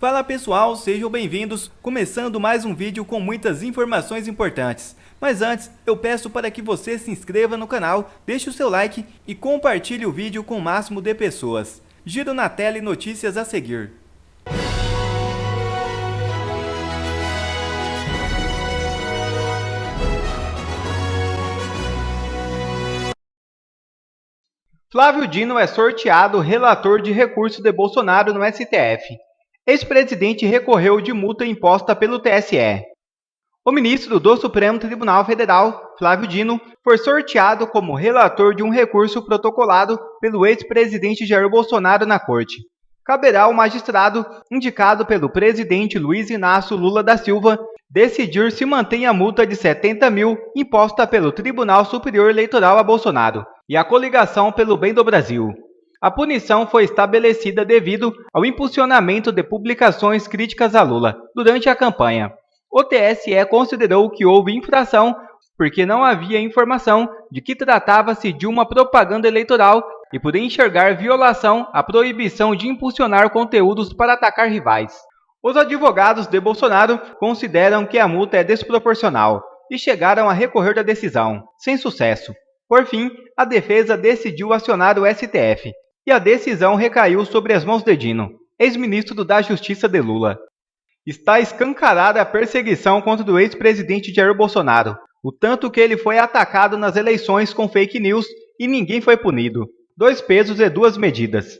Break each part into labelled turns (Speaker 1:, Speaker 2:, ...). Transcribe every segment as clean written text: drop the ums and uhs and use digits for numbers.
Speaker 1: Fala pessoal, sejam bem-vindos, começando mais um vídeo com muitas informações importantes. Mas antes, eu peço para que você se inscreva no canal, deixe o seu like e compartilhe o vídeo com o máximo de pessoas. Giro na tela e notícias a seguir. Flávio Dino é sorteado relator de recurso de Bolsonaro no STF. Ex-presidente recorreu de multa imposta pelo TSE. O ministro do Supremo Tribunal Federal, Flávio Dino, foi sorteado como relator de um recurso protocolado pelo ex-presidente Jair Bolsonaro na corte. Caberá ao magistrado, indicado pelo presidente Luiz Inácio Lula da Silva, decidir se mantém a multa de 70 mil imposta pelo Tribunal Superior Eleitoral a Bolsonaro e a coligação pelo bem do Brasil. A punição foi estabelecida devido ao impulsionamento de publicações críticas a Lula durante a campanha. O TSE considerou que houve infração porque não havia informação de que tratava-se de uma propaganda eleitoral e por enxergar violação à proibição de impulsionar conteúdos para atacar rivais. Os advogados de Bolsonaro consideram que a multa é desproporcional e chegaram a recorrer da decisão, sem sucesso. Por fim, a defesa decidiu acionar o STF. E a decisão recaiu sobre as mãos de Dino, ex-ministro da Justiça de Lula. Está escancarada a perseguição contra o ex-presidente Jair Bolsonaro, o tanto que ele foi atacado nas eleições com fake news e ninguém foi punido. 2 pesos e 2 medidas.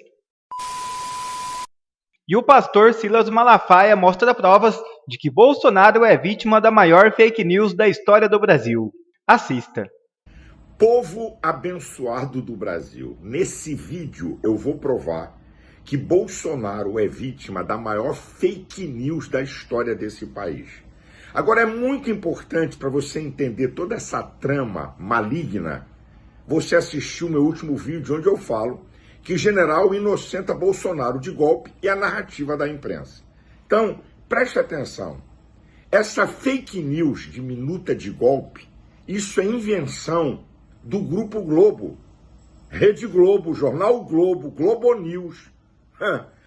Speaker 1: E o pastor Silas Malafaia mostra provas de que Bolsonaro é vítima da maior fake news da história do Brasil. Assista.
Speaker 2: Povo abençoado do Brasil, nesse vídeo eu vou provar que Bolsonaro é vítima da maior fake news da história desse país. Agora é muito importante para você entender toda essa trama maligna, você assistiu o meu último vídeo onde eu falo que general inocenta Bolsonaro de golpe e a narrativa da imprensa. Então, preste atenção, essa fake news de minuta de golpe, isso é invenção do Grupo Globo, Rede Globo, Jornal Globo, Globo News,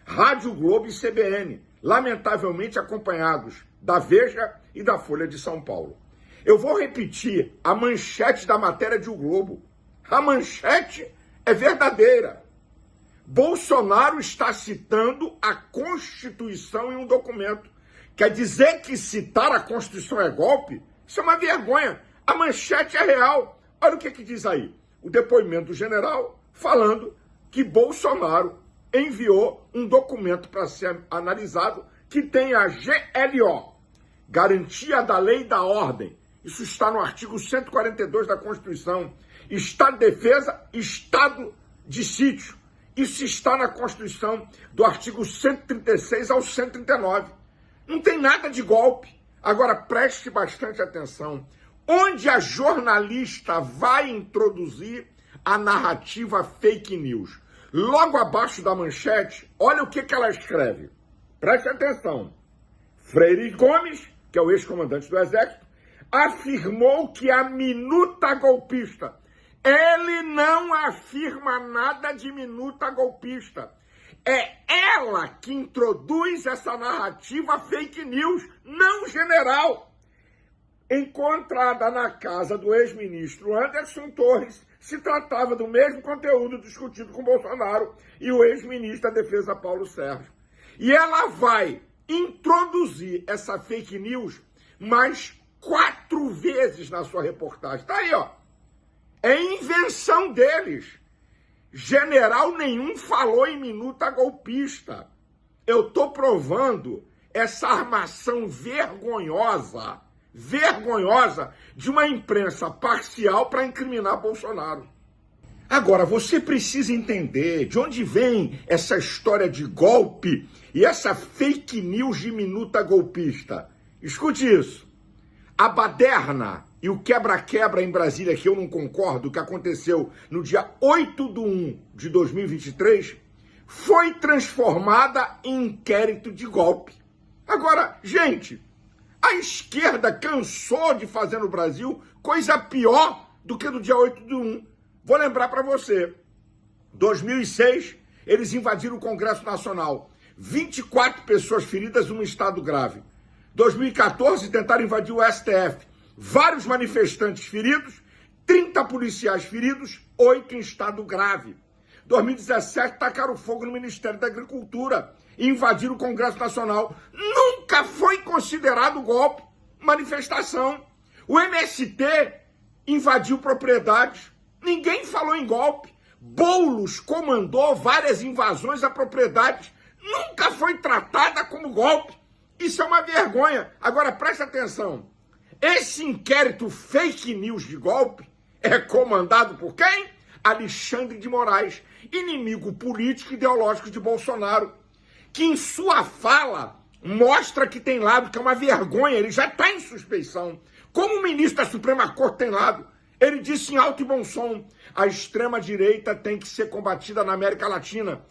Speaker 2: Rádio Globo e CBN, lamentavelmente acompanhados da Veja e da Folha de São Paulo. Eu vou repetir a manchete da matéria de O Globo. A manchete é verdadeira. Bolsonaro está citando a Constituição em um documento. Quer dizer que citar a Constituição é golpe? Isso é uma vergonha. A manchete é real. Olha o que diz aí, o depoimento do general falando que Bolsonaro enviou um documento para ser analisado que tem a GLO, Garantia da Lei e da Ordem. Isso está no artigo 142 da Constituição. Estado de Defesa, Estado de Sítio. Isso está na Constituição do artigo 136 ao 139. Não tem nada de golpe. Agora preste bastante atenção. Onde a jornalista vai introduzir a narrativa fake news. Logo abaixo da manchete, olha o que ela escreve. Preste atenção. Freire Gomes, que é o ex-comandante do Exército, afirmou que a minuta golpista. Ele não afirma nada de minuta golpista. É ela que introduz essa narrativa fake news, não o general. Encontrada na casa do ex-ministro Anderson Torres, se tratava do mesmo conteúdo discutido com Bolsonaro e o ex-ministro da Defesa Paulo Sérgio. E ela vai introduzir essa fake news mais 4 vezes na sua reportagem. Tá aí, ó. É invenção deles. General nenhum falou em minuta golpista. Eu tô provando essa armação vergonhosa de uma imprensa parcial para incriminar Bolsonaro. Agora, você precisa entender de onde vem essa história de golpe e essa fake news de minuta golpista. Escute isso. A baderna e o quebra-quebra em Brasília, que eu não concordo, que aconteceu no dia 8/1/2023, foi transformada em inquérito de golpe. Agora, gente, a esquerda cansou de fazer no Brasil coisa pior do que no dia 8/1. Vou lembrar para você. 2006, eles invadiram o Congresso Nacional. 24 pessoas feridas, um estado grave. 2014, tentaram invadir o STF. Vários manifestantes feridos, 30 policiais feridos, 8 em estado grave. 2017, tacaram fogo no Ministério da Agricultura e invadiram o Congresso Nacional. Nunca foi considerado golpe, manifestação. O MST invadiu propriedades. Ninguém falou em golpe. Boulos comandou várias invasões a propriedades. Nunca foi tratada como golpe. Isso é uma vergonha. Agora, presta atenção. Esse inquérito fake news de golpe é comandado por quem? Alexandre de Moraes, inimigo político e ideológico de Bolsonaro, que em sua fala mostra que tem lado, que é uma vergonha, ele já está em suspeição. Como o ministro da Suprema Corte tem lado, ele disse em alto e bom som, a extrema-direita tem que ser combatida na América Latina.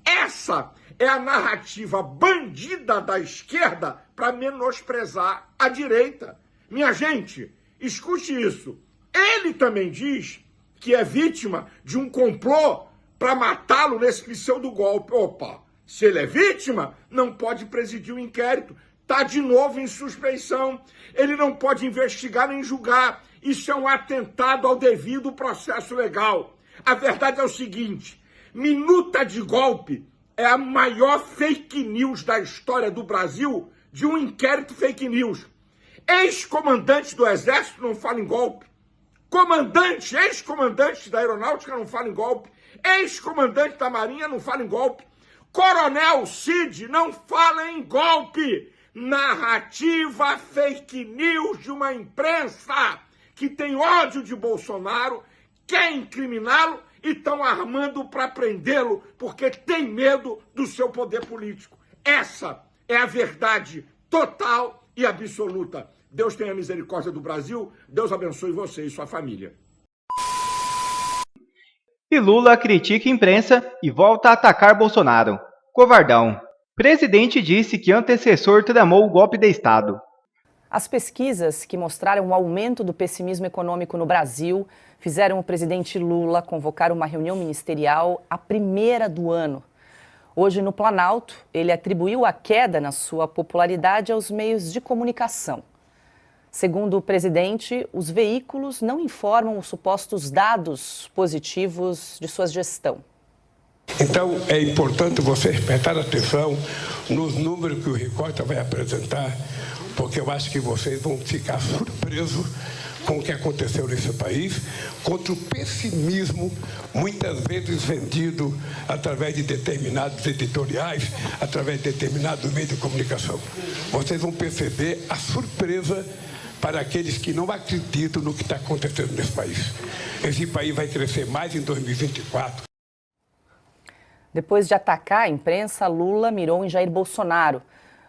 Speaker 2: Essa é a narrativa bandida da esquerda para menosprezar a direita. Minha gente, escute isso. Ele também diz que é vítima de um complô para matá-lo nesse pseudo-golpe. Opa, se ele é vítima, não pode presidir o inquérito. Está de novo em suspeição. Ele não pode investigar nem julgar. Isso é um atentado ao devido processo legal. A verdade é o seguinte, minuta de golpe é a maior fake news da história do Brasil de um inquérito fake news. Ex-comandante do Exército não fala em golpe. Comandante, ex-comandante da Aeronáutica não fala em golpe. Ex-comandante da Marinha não fala em golpe. Coronel Cid não fala em golpe. Narrativa fake news de uma imprensa que tem ódio de Bolsonaro, quer incriminá-lo e estão armando para prendê-lo porque tem medo do seu poder político. Essa é a verdade total e absoluta. Deus tenha misericórdia do Brasil, Deus abençoe você e sua família.
Speaker 1: E Lula critica a imprensa e volta a atacar Bolsonaro. Covardão. Presidente disse que antecessor tramou o golpe de Estado.
Speaker 3: As pesquisas que mostraram o aumento do pessimismo econômico no Brasil fizeram o presidente Lula convocar uma reunião ministerial, a primeira do ano. Hoje, no Planalto, ele atribuiu a queda na sua popularidade aos meios de comunicação. Segundo o presidente, os veículos não informam os supostos dados positivos de sua gestão.
Speaker 4: Então, é importante vocês prestarem atenção nos números que o Ricota vai apresentar, porque eu acho que vocês vão ficar surpresos com o que aconteceu nesse país, contra o pessimismo, muitas vezes vendido através de determinados editoriais, através de determinados meios de comunicação. Vocês vão perceber a surpresa para aqueles que não acreditam no que está acontecendo nesse país. Esse país vai crescer mais em 2024.
Speaker 3: Depois de atacar a imprensa, Lula mirou em Jair Bolsonaro.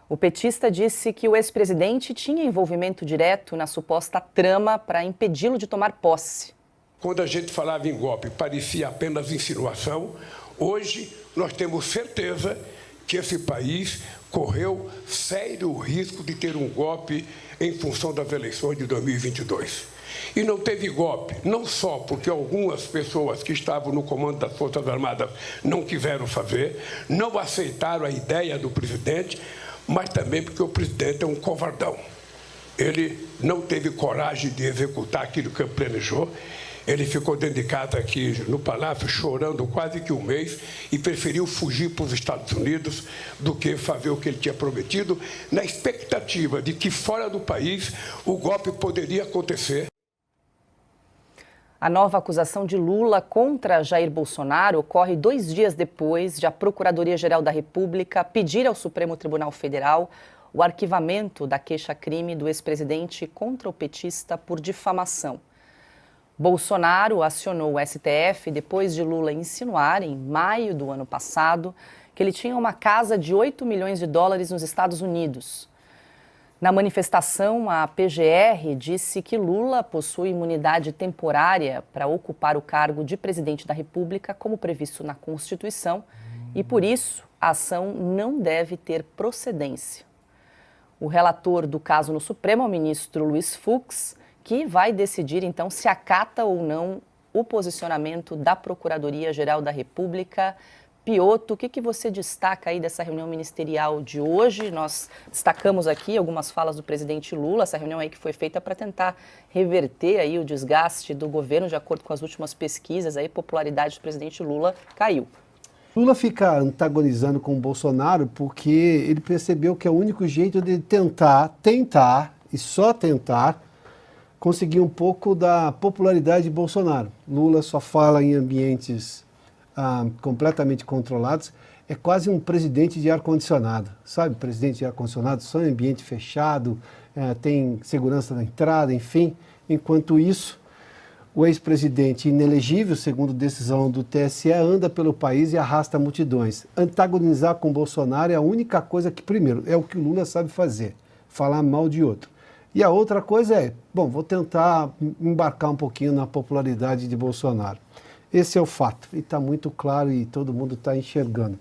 Speaker 3: O petista disse que o ex-presidente tinha envolvimento direto na suposta trama para impedi-lo de tomar posse.
Speaker 4: Quando a gente falava em golpe, parecia apenas insinuação. Hoje, nós temos certeza que esse país correu sério risco de ter um golpe em função das eleições de 2022. E não teve golpe, não só porque algumas pessoas que estavam no comando das Forças Armadas não quiseram fazer, não aceitaram a ideia do presidente, mas também porque o presidente é um covardão. Ele não teve coragem de executar aquilo que ele planejou. Ele ficou dentro de casa aqui no Palácio chorando quase que um mês e preferiu fugir para os Estados Unidos do que fazer o que ele tinha prometido, na expectativa de que fora do país o golpe poderia acontecer.
Speaker 3: A nova acusação de Lula contra Jair Bolsonaro ocorre 2 dias depois de a Procuradoria-Geral da República pedir ao Supremo Tribunal Federal o arquivamento da queixa-crime do ex-presidente contra o petista por difamação. Bolsonaro acionou o STF depois de Lula insinuar, em maio do ano passado, que ele tinha uma casa de 8 milhões de dólares nos Estados Unidos. Na manifestação, a PGR disse que Lula possui imunidade temporária para ocupar o cargo de presidente da República, como previsto na Constituição, e por isso a ação não deve ter procedência. O relator do caso no Supremo é o ministro Luiz Fux, que vai decidir então se acata ou não o posicionamento da Procuradoria-Geral da República Piotto, o que você destaca aí dessa reunião ministerial de hoje? Nós destacamos aqui algumas falas do presidente Lula, essa reunião aí que foi feita para tentar reverter aí o desgaste do governo, de acordo com as últimas pesquisas, aí a popularidade do presidente Lula caiu.
Speaker 5: Lula fica antagonizando com o Bolsonaro porque ele percebeu que é o único jeito de tentar e só tentar conseguir um pouco da popularidade de Bolsonaro. Lula só fala em ambientes completamente controlados, é quase um presidente de ar-condicionado, sabe? Presidente de ar-condicionado só em ambiente fechado, tem segurança na entrada, enfim. Enquanto isso, o ex-presidente inelegível, segundo decisão do TSE, anda pelo país e arrasta multidões. Antagonizar com Bolsonaro é a única coisa que, primeiro, é o que o Lula sabe fazer, falar mal de outro. E a outra coisa é, vou tentar embarcar um pouquinho na popularidade de Bolsonaro. Esse é o fato, e está muito claro e todo mundo está enxergando.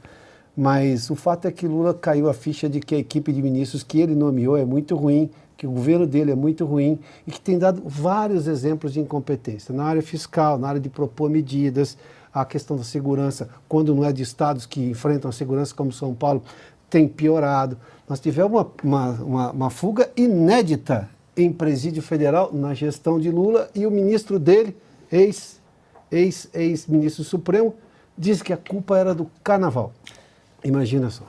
Speaker 5: Mas o fato é que Lula caiu a ficha de que a equipe de ministros que ele nomeou é muito ruim, que o governo dele é muito ruim e que tem dado vários exemplos de incompetência na área fiscal, na área de propor medidas, a questão da segurança, quando não é de estados que enfrentam a segurança como São Paulo, tem piorado. Nós tivemos uma fuga inédita em presídio federal na gestão de Lula e o ministro dele, ex-ministro Supremo, disse que a culpa era do carnaval. Imagina só.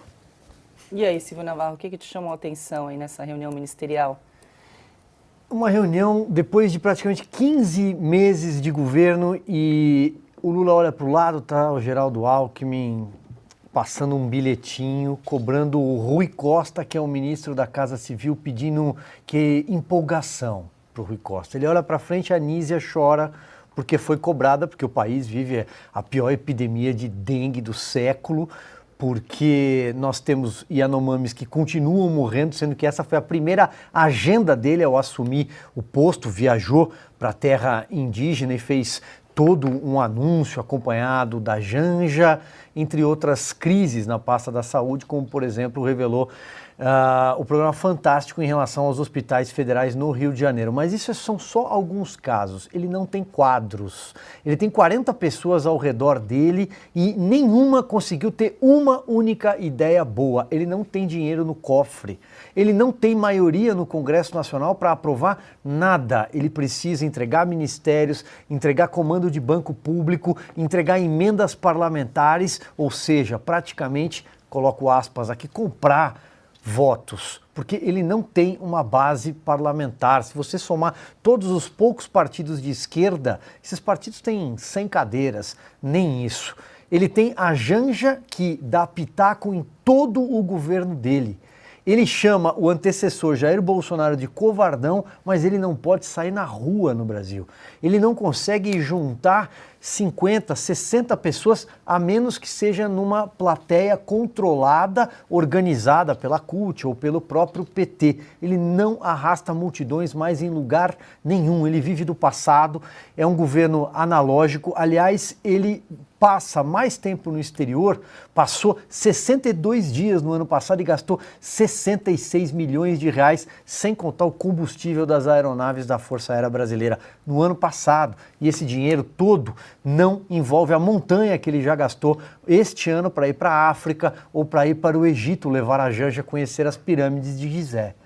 Speaker 3: E aí, Silvio Navarro, o que te chamou a atenção aí nessa reunião ministerial?
Speaker 6: Uma reunião depois de praticamente 15 meses de governo e o Lula olha para o lado, tá o Geraldo Alckmin passando um bilhetinho, cobrando o Rui Costa, que é o ministro da Casa Civil, pedindo empolgação para o Rui Costa. Ele olha para frente, a Anísia chora, porque foi cobrada, porque o país vive a pior epidemia de dengue do século, porque nós temos Yanomamis que continuam morrendo, sendo que essa foi a primeira agenda dele ao assumir o posto, viajou para a terra indígena e fez todo um anúncio acompanhado da Janja, entre outras crises na pasta da saúde, como, por exemplo, revelou o programa Fantástico em relação aos hospitais federais no Rio de Janeiro. Mas isso são só alguns casos. Ele não tem quadros. Ele tem 40 pessoas ao redor dele e nenhuma conseguiu ter uma única ideia boa. Ele não tem dinheiro no cofre. Ele não tem maioria no Congresso Nacional para aprovar nada. Ele precisa entregar ministérios, entregar comando de banco público, entregar emendas parlamentares, ou seja, praticamente, coloco aspas aqui, comprar votos, porque ele não tem uma base parlamentar. Se você somar todos os poucos partidos de esquerda, esses partidos têm 100 cadeiras, nem isso. Ele tem a Janja, que dá pitaco em todo o governo dele. Ele chama o antecessor Jair Bolsonaro de covardão, mas ele não pode sair na rua no Brasil. Ele não consegue juntar 50, 60 pessoas, a menos que seja numa plateia controlada, organizada pela CUT ou pelo próprio PT. Ele não arrasta multidões mais em lugar nenhum. Ele vive do passado, é um governo analógico. Aliás, ele passa mais tempo no exterior, passou 62 dias no ano passado e gastou 66 milhões de reais, sem contar o combustível das aeronaves da Força Aérea Brasileira no ano passado. E esse dinheiro todo não envolve a montanha que ele já gastou este ano para ir para a África ou para ir para o Egito, levar a Janja a conhecer as pirâmides de Gizé.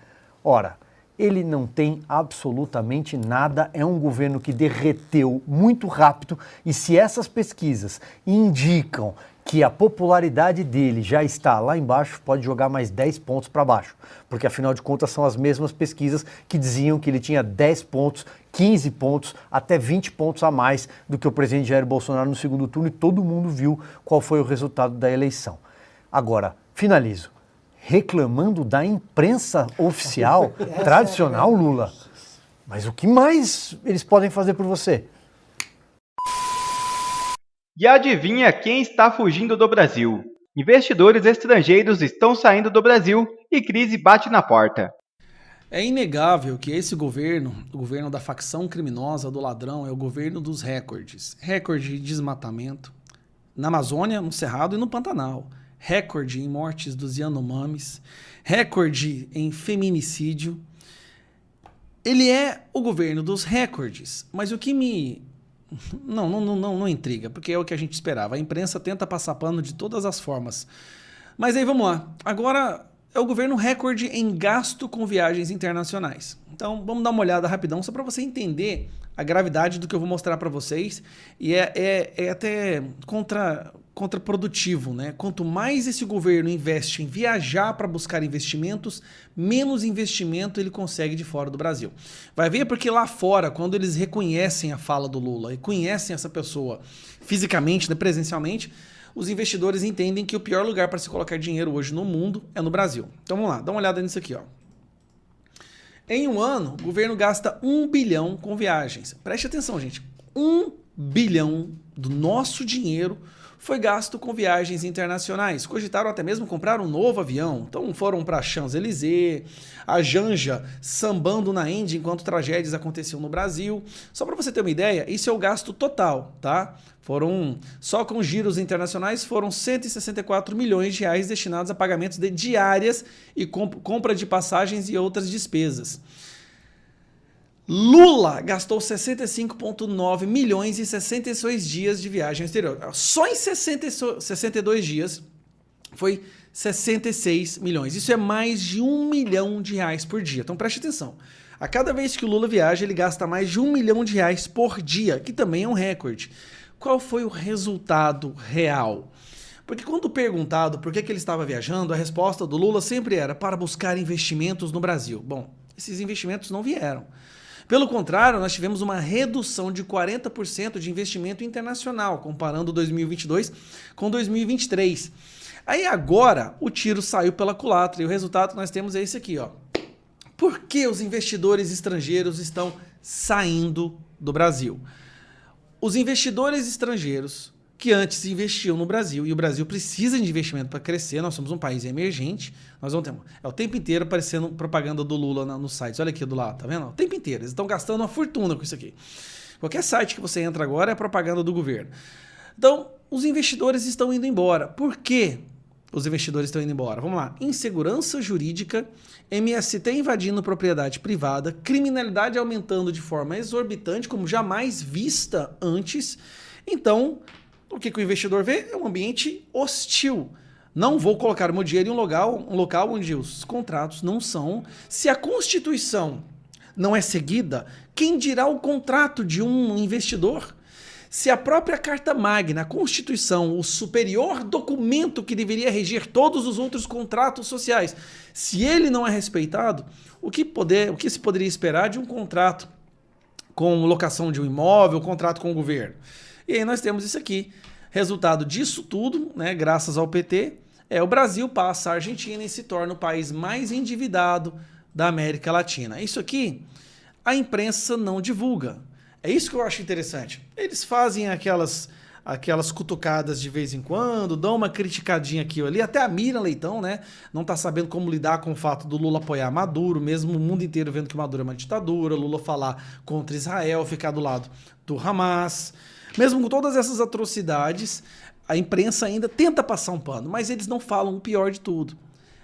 Speaker 6: Ora, ele não tem absolutamente nada, é um governo que derreteu muito rápido e se essas pesquisas indicam que a popularidade dele já está lá embaixo, pode jogar mais 10 pontos para baixo, porque afinal de contas são as mesmas pesquisas que diziam que ele tinha 10 pontos, 15 pontos, até 20 pontos a mais do que o presidente Jair Bolsonaro no segundo turno e todo mundo viu qual foi o resultado da eleição. Agora, finalizo. Reclamando da imprensa oficial, tradicional, Lula. Mas o que mais eles podem fazer por você?
Speaker 1: E adivinha quem está fugindo do Brasil? Investidores estrangeiros estão saindo do Brasil e crise bate na porta.
Speaker 7: É inegável que esse governo, o governo da facção criminosa do ladrão, é o governo dos recordes. Recorde de desmatamento na Amazônia, no Cerrado e no Pantanal. Recorde em mortes dos Yanomamis, recorde em feminicídio. Ele é o governo dos recordes, mas o que me Não intriga, porque é o que a gente esperava. A imprensa tenta passar pano de todas as formas. Mas aí vamos lá. Agora é o governo recorde em gasto com viagens internacionais. Então vamos dar uma olhada rapidão, só para você entender a gravidade do que eu vou mostrar para vocês. E é até contraprodutivo, né? Quanto mais esse governo investe em viajar para buscar investimentos, menos investimento ele consegue de fora do Brasil. Vai ver porque lá fora, quando eles reconhecem a fala do Lula e conhecem essa pessoa fisicamente, né, presencialmente, os investidores entendem que o pior lugar para se colocar dinheiro hoje no mundo é no Brasil. Então vamos lá, dá uma olhada nisso aqui, ó. Em um ano, o governo gasta 1 bilhão com viagens. Preste atenção, gente. 1 bilhão do nosso dinheiro foi gasto com viagens internacionais. Cogitaram até mesmo comprar um novo avião. Então foram para Champs-Élysées, a Janja sambando na Índia enquanto tragédias aconteciam no Brasil. Só para você ter uma ideia, isso é o gasto total, tá? Só com giros internacionais foram 164 milhões de reais destinados a pagamentos de diárias e compra de passagens e outras despesas. Lula gastou 65,9 milhões em 66 dias de viagem ao exterior. Só em 62 dias foi 66 milhões. Isso é mais de 1 milhão de reais por dia. Então preste atenção. A cada vez que o Lula viaja, ele gasta mais de 1 milhão de reais por dia, que também é um recorde. Qual foi o resultado real? Porque quando perguntado por que ele estava viajando, a resposta do Lula sempre era para buscar investimentos no Brasil. Bom, esses investimentos não vieram. Pelo contrário, nós tivemos uma redução de 40% de investimento internacional, comparando 2022 com 2023. Aí agora o tiro saiu pela culatra e o resultado que nós temos é esse aqui, ó. Por que os investidores estrangeiros estão saindo do Brasil? Os investidores estrangeiros que antes investiam no Brasil, e o Brasil precisa de investimento para crescer, nós somos um país emergente, nós vamos ter, o tempo inteiro aparecendo propaganda do Lula nos sites, olha aqui do lado, tá vendo? O tempo inteiro, eles estão gastando uma fortuna com isso aqui. Qualquer site que você entra agora é propaganda do governo. Então, os investidores estão indo embora. Por quê? Os investidores estão indo embora. Vamos lá. Insegurança jurídica, MST invadindo propriedade privada, criminalidade aumentando de forma exorbitante, como jamais vista antes. Então, o que o investidor vê é um ambiente hostil. Não vou colocar meu dinheiro em um local onde os contratos não são. Se a Constituição não é seguida, quem dirá o contrato de um investidor? Se a própria Carta Magna, a Constituição, o superior documento que deveria reger todos os outros contratos sociais, se ele não é respeitado, o que se poderia esperar de um contrato com locação de um imóvel, contrato com o governo? E aí nós temos isso aqui. Resultado disso tudo, né, graças ao PT, o Brasil passa a Argentina e se torna o país mais endividado da América Latina. Isso aqui a imprensa não divulga. É isso que eu acho interessante. Eles fazem aquelas cutucadas de vez em quando, dão uma criticadinha aqui ou ali. Até a Miriam Leitão, né, não está sabendo como lidar com o fato do Lula apoiar Maduro, mesmo o mundo inteiro vendo que Maduro é uma ditadura, Lula falar contra Israel, ficar do lado do Hamas. Mesmo com todas essas atrocidades, a imprensa ainda tenta passar um pano, mas eles não falam o pior de tudo.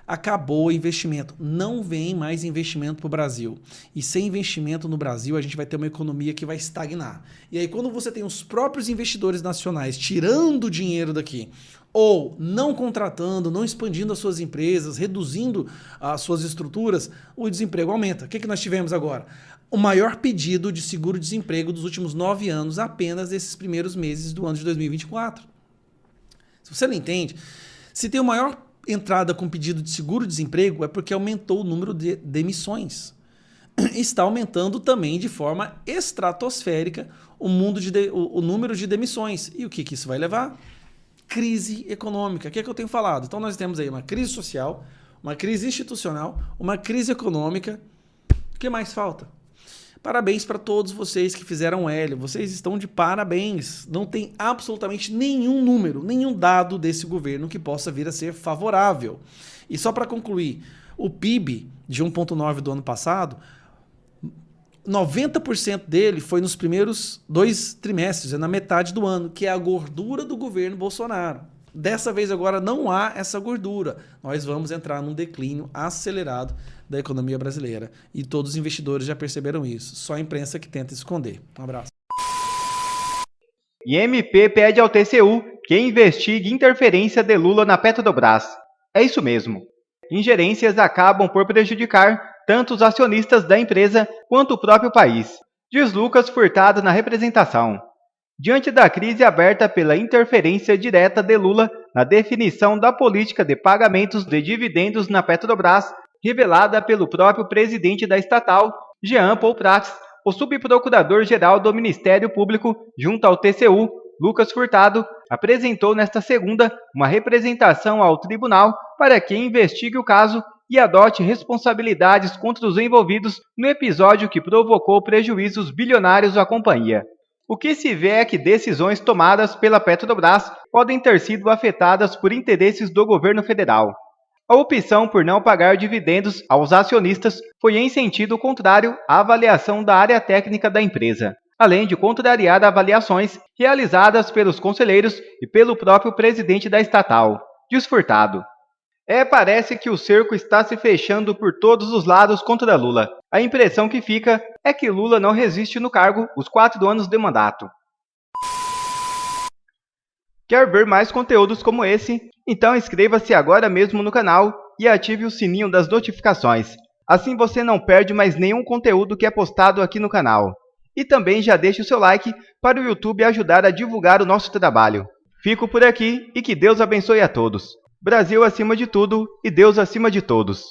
Speaker 7: Acabou o investimento. Não vem mais investimento para o Brasil. E sem investimento no Brasil, a gente vai ter uma economia que vai estagnar. E aí, quando você tem os próprios investidores nacionais tirando dinheiro daqui, ou não contratando, não expandindo as suas empresas, reduzindo as suas estruturas, o desemprego aumenta. O que nós tivemos agora? O maior pedido de seguro-desemprego dos últimos 9 anos, apenas desses primeiros meses do ano de 2024. Se você não entende, se tem o maior entrada com pedido de seguro-desemprego é porque aumentou o número de demissões. Está aumentando também de forma estratosférica o número de demissões. E o que isso vai levar? Crise econômica. O que é que eu tenho falado? Então nós temos aí uma crise social, uma crise institucional, uma crise econômica. O que mais falta? Parabéns para todos vocês que fizeram L. Vocês estão de parabéns. Não tem absolutamente nenhum número, nenhum dado desse governo que possa vir a ser favorável. E só para concluir, o PIB de 1,9 do ano passado, 90% dele foi nos primeiros 2 trimestres, na metade do ano, que é a gordura do governo Bolsonaro. Dessa vez agora não há essa gordura. Nós vamos entrar num declínio acelerado da economia brasileira. E todos os investidores já perceberam isso. Só a imprensa que tenta esconder. Um abraço.
Speaker 1: E MP pede ao TCU que investigue interferência de Lula na Petrobras. É isso mesmo. Ingerências acabam por prejudicar tanto os acionistas da empresa quanto o próprio país, diz Lucas Furtado na representação. Diante da crise aberta pela interferência direta de Lula na definição da política de pagamentos de dividendos na Petrobras, revelada pelo próprio presidente da estatal, Jean Paul Prats, o subprocurador-geral do Ministério Público junto ao TCU, Lucas Furtado, apresentou nesta segunda uma representação ao tribunal para que investigue o caso e adote responsabilidades contra os envolvidos no episódio que provocou prejuízos bilionários à companhia. O que se vê é que decisões tomadas pela Petrobras podem ter sido afetadas por interesses do governo federal. A opção por não pagar dividendos aos acionistas foi em sentido contrário à avaliação da área técnica da empresa, além de contrariar avaliações realizadas pelos conselheiros e pelo próprio presidente da estatal, diz Furtado. Parece que o cerco está se fechando por todos os lados contra Lula. A impressão que fica é que Lula não resiste no cargo os 4 anos de mandato. Quer ver mais conteúdos como esse? Então inscreva-se agora mesmo no canal e ative o sininho das notificações. Assim você não perde mais nenhum conteúdo que é postado aqui no canal. E também já deixe o seu like para o YouTube ajudar a divulgar o nosso trabalho. Fico por aqui e que Deus abençoe a todos. Brasil acima de tudo e Deus acima de todos.